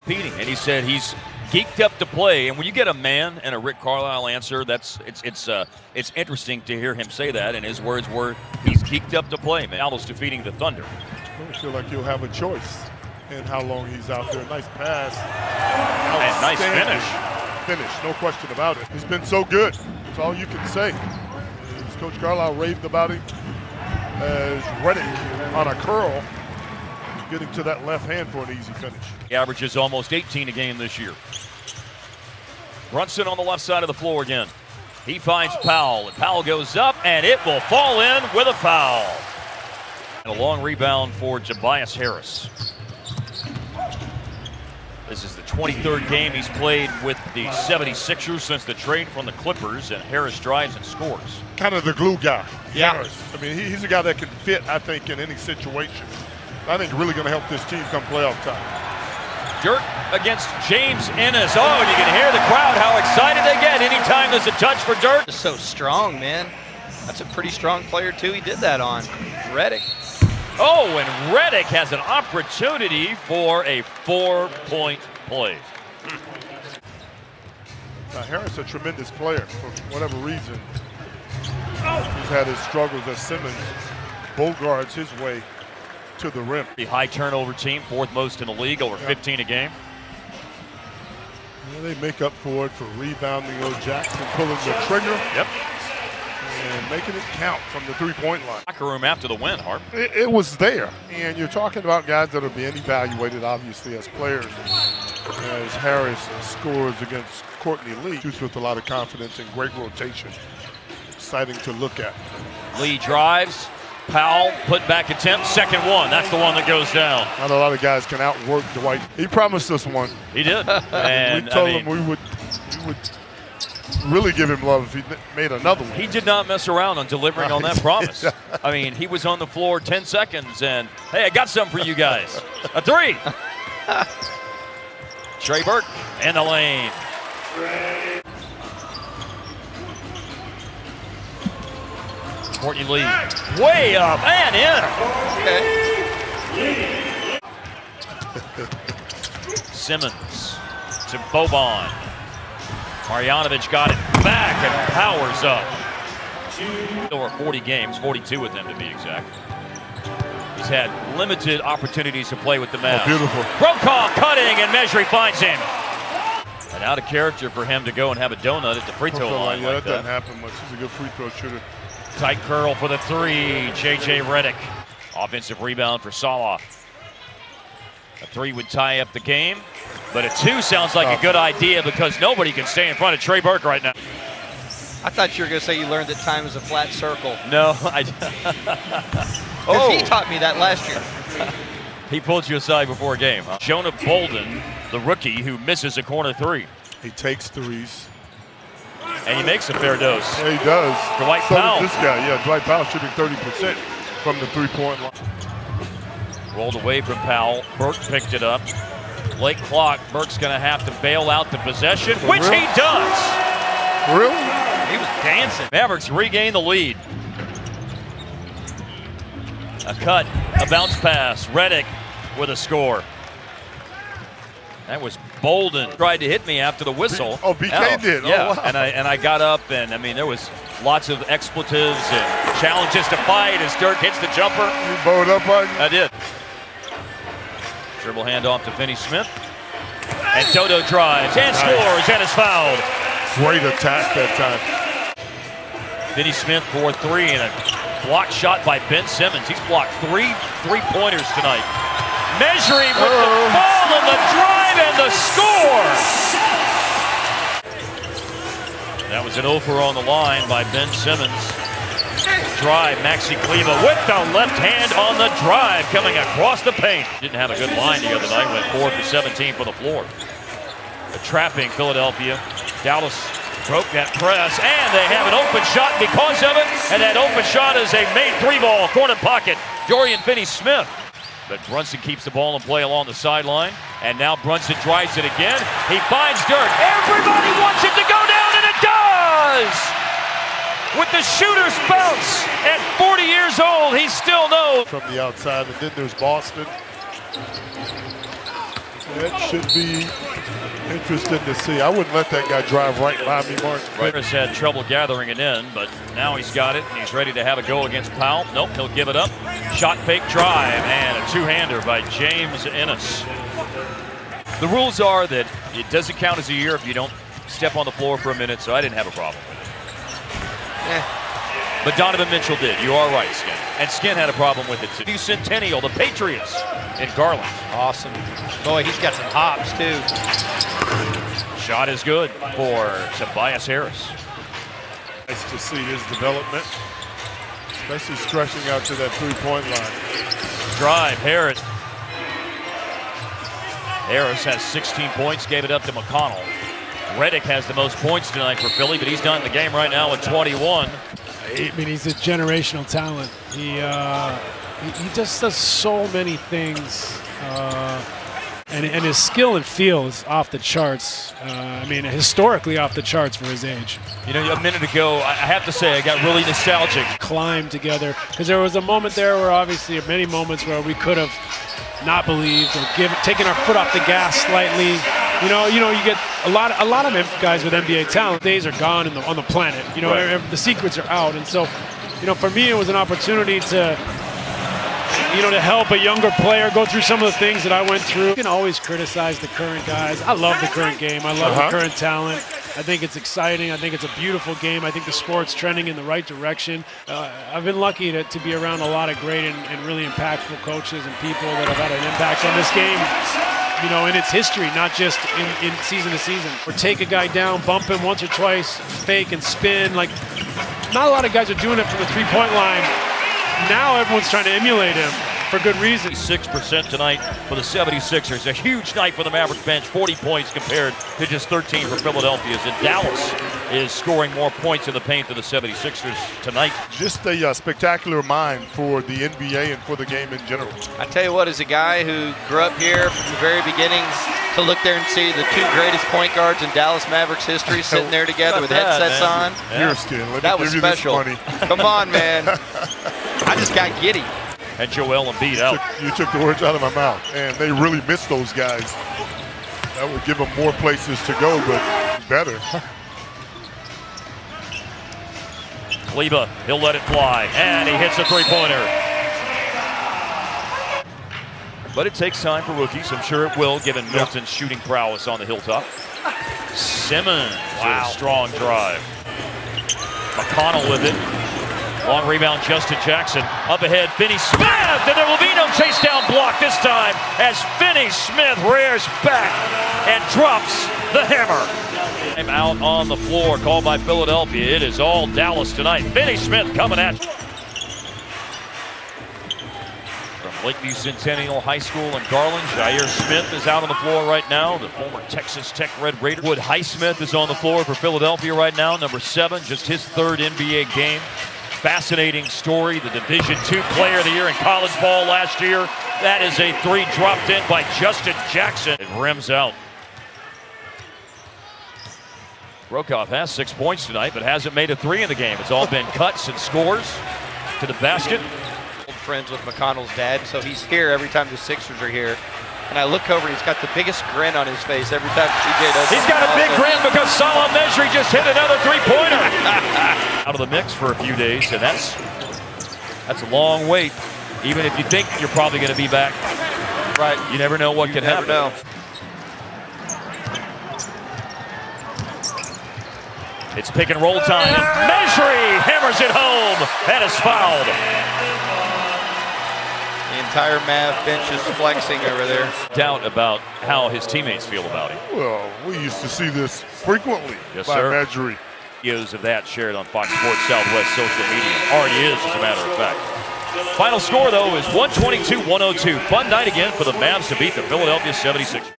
Competing, and he said he's geeked up to play. And when you get a man and a Rick Carlisle answer, it's interesting to hear him say that. And his words were, he's geeked up to play. Dallas defeating the Thunder. I don't feel like he'll have a choice in how long he's out there. Nice pass. And nice finish, no question about it. He's been so good. That's all you can say. As Coach Carlisle raved about him as Reddick on a curl, getting to that left hand for an easy finish. He averages almost 18 a game this year. Brunson on the left side of the floor again. He finds Powell, and Powell goes up, and it will fall in with a foul. And a long rebound for Tobias Harris. This is the 23rd game he's played with the 76ers since the trade from the Clippers, and Harris drives and scores. Kind of the glue guy, Harris. I mean, he's a guy that can fit, I think, in any situation. I think really going to help this team come playoff time. Dirk against James Ennis. Oh, and you can hear the crowd, how excited they get anytime there's a touch for Dirk. Just so strong, man. That's a pretty strong player, too. He did that on Reddick. Oh, and Reddick has an opportunity for a 4-point play. Now, Harris, a tremendous player. For whatever reason, he's had his struggles as Simmons bogards his way to the rim. The high turnover team, fourth most in the league, over 15 a game. Yeah, they make up for it for rebounding. Jackson pulling the trigger. Yep. And making it count from the three-point line. Locker room after the win, Harp. It was there. And you're talking about guys that are being evaluated, obviously, as players. As Harris scores against Courtney Lee. Shoots with a lot of confidence and great rotation. Exciting to look at. Lee drives. Powell, put back attempt, second one. That's the one that goes down. Not a lot of guys can outwork Dwight. He promised us one. He did. And we told him we would really give him love if he made another one. He did not mess around on delivering on that promise. I mean, he was on the floor 10 seconds and, hey, I got something for you guys. A three. Trey Burke in the lane. Courtney Lee, way up and in. Simmons to Boban. Marjanovic got it back and powers up. Over 40 games, 42 with them to be exact. He's had limited opportunities to play with the Mavs. Oh, beautiful. Brokaw cutting, and Mejri finds him. And out of character for him to go and have a donut at the free throw line. Yeah, like that doesn't happen much. He's a good free throw shooter. Tight curl for the three, J.J. Redick. Offensive rebound for Salah. A three would tie up the game, but a two sounds like a good idea because nobody can stay in front of Trey Burke right now. I thought you were going to say you learned that time is a flat circle. No, He taught me that last year. He pulled you aside before a game. Huh? Jonah Bolden, the rookie who misses a corner three. He takes threes. And he makes a fair dose. Yeah, he does. Dwight so Powell. Does this guy, yeah, Dwight Powell shooting 30% from the three-point line. Rolled away from Powell. Burke picked it up. Late clock. Burke's going to have to bail out the possession, which he does. Really? He was dancing. Mavericks regain the lead. A cut, a bounce pass. Redick with a score. That was Bolden. Tried to hit me after the whistle. BK did. Yeah, oh, wow. and I got up, and I mean there was lots of expletives and challenges to fight as Dirk hits the jumper. You bowed up on you? I did. Dribble handoff to Finney Smith. And Dodo drives and scores and is fouled. Great attack that time. Finney Smith for three and a blocked shot by Ben Simmons. He's blocked three three-pointers tonight. Mejri with the ball and the drive and the score. That was an 0-for on the line by Ben Simmons. Drive, Maxi Kleba with the left hand on the drive coming across the paint. Didn't have a good line the other night, went 4 for 17 for the floor. The trapping Philadelphia. Dallas broke that press, and they have an open shot because of it, and that open shot is a made three ball, corner pocket. Dorian Finney-Smith. But Brunson keeps the ball in play along the sideline, and now Brunson drives it again. He finds Dirk. Everybody wants it to go down, and it does! With the shooter's bounce at 40 years old, he still knows. From the outside, and then there's Boston. That should be interesting to see. I wouldn't let that guy drive right by me, Mark. Chris had trouble gathering it in, but now he's got it, and he's ready to have a go against Powell. Nope, he'll give it up. Shot fake drive, and a two-hander by James Ennis. The rules are that it doesn't count as a year if you don't step on the floor for a minute, so I didn't have a problem with it. But Donovan Mitchell did. You are right, Skin. And Skin had a problem with it, too. New Centennial, the Patriots in Garland. Awesome. Boy, he's got some hops, too. Shot is good for Tobias Harris. Nice to see his development, especially stretching out to that three-point line. Drive, Harris. Harris has 16 points, gave it up to McConnell. Reddick has the most points tonight for Philly, but he's not in the game right now with 21. I mean, he's a generational talent. He just does so many things, and his skill and feel is off the charts. I mean, historically off the charts for his age. You know, a minute ago, I have to say, I got really nostalgic. Climb together, because there was a moment there where obviously many moments where we could have not believed or taken our foot off the gas slightly. You know, you get a lot of guys with NBA talent. Days are gone on the planet. You know, right. The secrets are out, and so, you know, for me, it was an opportunity to, you know, to help a younger player go through some of the things that I went through. You can always criticize the current guys. I love the current game. I love the current talent. I think it's exciting. I think it's a beautiful game. I think the sport's trending in the right direction. I've been lucky to be around a lot of great and really impactful coaches and people that have had an impact on this game, you know, in its history, not just in season to season. Or take a guy down, bump him once or twice, fake and spin. Like, not a lot of guys are doing it from the three-point line. Now everyone's trying to emulate him for good reason. 6% tonight for the 76ers. A huge night for the Mavericks bench. 40 points compared to just 13 for Philadelphia's. And Dallas is scoring more points in the paint than the 76ers tonight. Just a spectacular mind for the NBA and for the game in general. I tell you what, as a guy who grew up here from the very beginnings, to look there and see the two greatest point guards in Dallas Mavericks history sitting there together with headsets on. Here, Skin, let That me was give you special. this money. Come on, man. I just got giddy. And Joel Embiid out. You took the words out of my mouth, and they really miss those guys. That would give them more places to go, but better. Kleba, he'll let it fly, and he hits a three-pointer. But it takes time for rookies. I'm sure it will, given Milton's shooting prowess on the hilltop. Simmons, a strong drive. McConnell with it. Long rebound, Justin Jackson. Up ahead, Finney Smith, and there will be no chase down block this time as Finney Smith rears back and drops the hammer. I'm out on the floor, called by Philadelphia. It is all Dallas tonight. Finney Smith coming at you. From Lakeview Centennial High School in Garland, Jair Smith is out on the floor right now, the former Texas Tech Red Raider. Wood Highsmith is on the floor for Philadelphia right now, number 7, just his 3rd NBA game. Fascinating story, the Division II Player of the Year in college ball last year. That is a 3 dropped in by Justin Jackson. It rims out. Brokoff has 6 points tonight, but hasn't made a 3 in the game. It's all been cuts and scores to the basket. Old friends with McConnell's dad, so he's here every time the Sixers are here. And I look over and he's got the biggest grin on his face every time TJ does. He's got a big grin because Salah Mejri just hit another three-pointer. Out of the mix for a few days, and that's a long wait. Even if you think you're probably going to be back, Right. you never know what can happen. Know. It's pick and roll time. Mejri hammers it home and is fouled. The entire Mav bench is flexing over there. Doubt about how his teammates feel about him. Well, we used to see this frequently Yes, by sir. Mejri. Videos of that shared on Fox Sports Southwest social media. Already is, as a matter of fact. Final score, though, is 122-102. Fun night again for the Mavs to beat the Philadelphia 76ers.